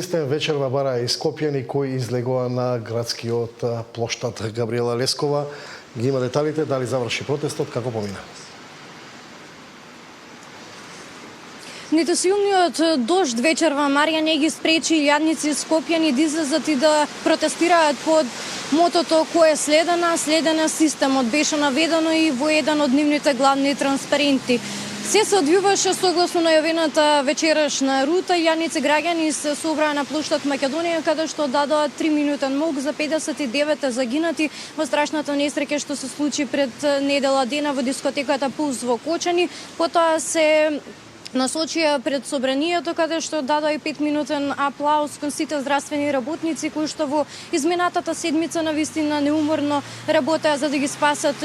Истен вечерва бара ископјани кои излегува на градскиот плоштад Габриела Лескова. Ги има деталите, дали заврши протестот, како помина? Ниту силниот дожд вечерва Марија не ги спречи илјадници скопјани да излезат и да протестираат под мотото кое следена системот беше наведено и во еден од нивните главни транспаренти. Се се одвиваше согласно најавената вечерашна рута. Илјадници граѓани се собраа на плоштад Македонија, каде што дадоа 3-минутен молк за 59 загинати во страшната несреќа што се случи пред недела дена во дискотеката Пулс во Кочани. Потоа се насочија пред собранието, каде што дадоа и 5-минутен аплауз кон сите здравствени работници кои што во изминатата седмица навистина неуморно работеа за да го спасат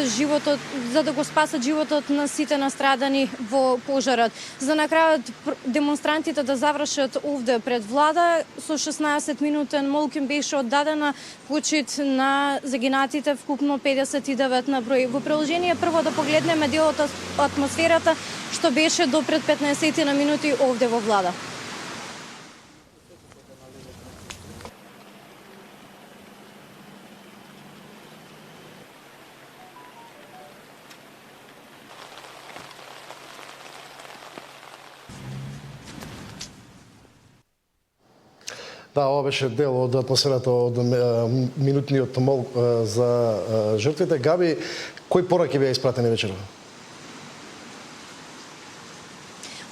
животот на сите настрадани во пожарот. За на крајот демонстрантите да завршат овде пред влада со 16-минутен молк им беше оддадена почит на загинатите, вкупно 59 на број. Во приложение прво да погледнеме делот од атмосферата што беше до пред 15 на минути овде во влада. Да, ова беше дел од атмосферата од минутниот молк за жртвите. Габи, кои пораки беа испратени вечерва?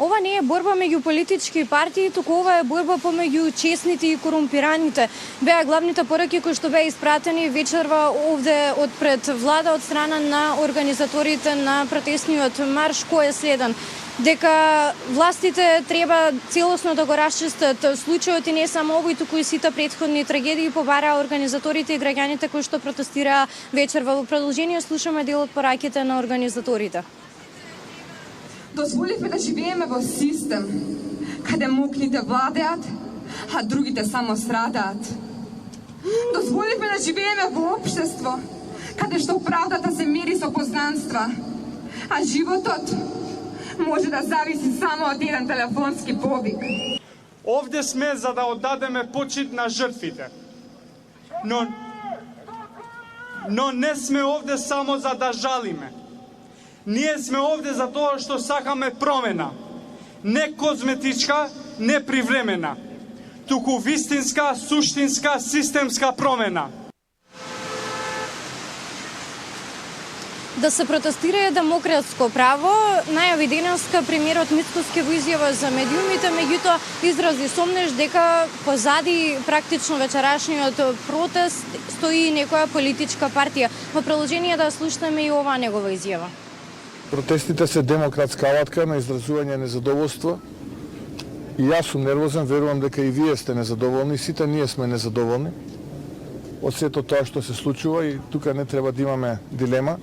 Ова не е борба меѓу политички партии, туку ова е борба помеѓу честните и корумпираните. Беа главните пораки кои што беа испратени вечерва овде од пред влада од страна на организаторите на протестниот марш, кој е следен. Дека властите треба целосно да го расчистат случајот и не само овој, туку и сите претходни трагедии, побараа организаторите и граѓаните кои што протестираа вечерва. Во продолжение слушаме дел од пораките на организаторите. Дозволивме да живееме во систем каде мокните владеат, а другите само страдаат. Дозволивме да живееме во општество каде што правдата се мери со познанства, а животот може да зависи само од еден телефонски повик. Овде сме за да оддадеме почит на жртвите. Но не сме овде само за да жалиме. Ние сме овде за тоа што сакаме промена. Не козметичка, не привремена, туку вистинска, суштинска, системска промена. Да се протестира е демократско право. Најави денеска премиерот Мицкоски во изјава за медиумите, меѓутоа изрази сомнеж дека позади практично вечерашниот протест стои некоја политичка партија. Во приложение да слушнеме и оваа негова изјава. Протестите се демократска алатка на изразување незадоволство. И јас сум нервозен, верувам дека и вие сте незадоволни, сите ние сме незадоволни од сето тоа што се случува и тука не треба да имаме дилема.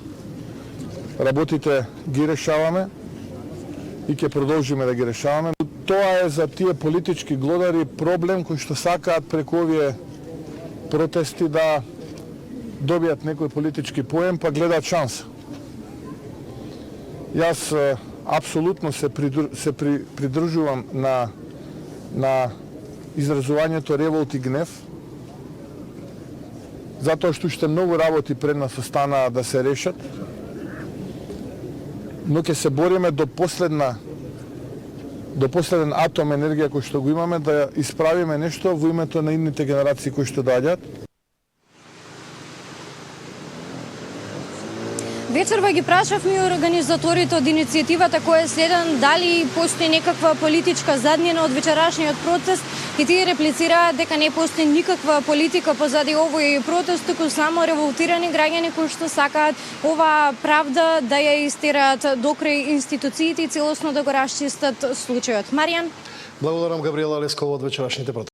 Работите ги решаваме и ќе продолжиме да ги решаваме. Тоа е за тие политички глодари проблем кои што сакаат преку овие протести да добијат некој политички поен, па гледаат шанса. Јас апсолутно се придружувам на изразувањето револт и гнев, затоа што уште многу работи пред нас останаа да се решат, но ќе се бориме до последен атом енергија кој што го имаме да исправиме нешто во името на идните генерации кои што доаѓаат. Вечерва ги прашавме и организаторите од иницијативата кој е следен дали постои некаква политичка заднина од вечерашниот протест и тие реплицираат дека не постои никаква политика позади овој протест, туку само револтирани граѓани кои што сакаат оваа правда да ја истераат докрај институциите и целосно да го расчистат случајот. Маријан? Благодарам Габриела Лескова од вечерашните протести.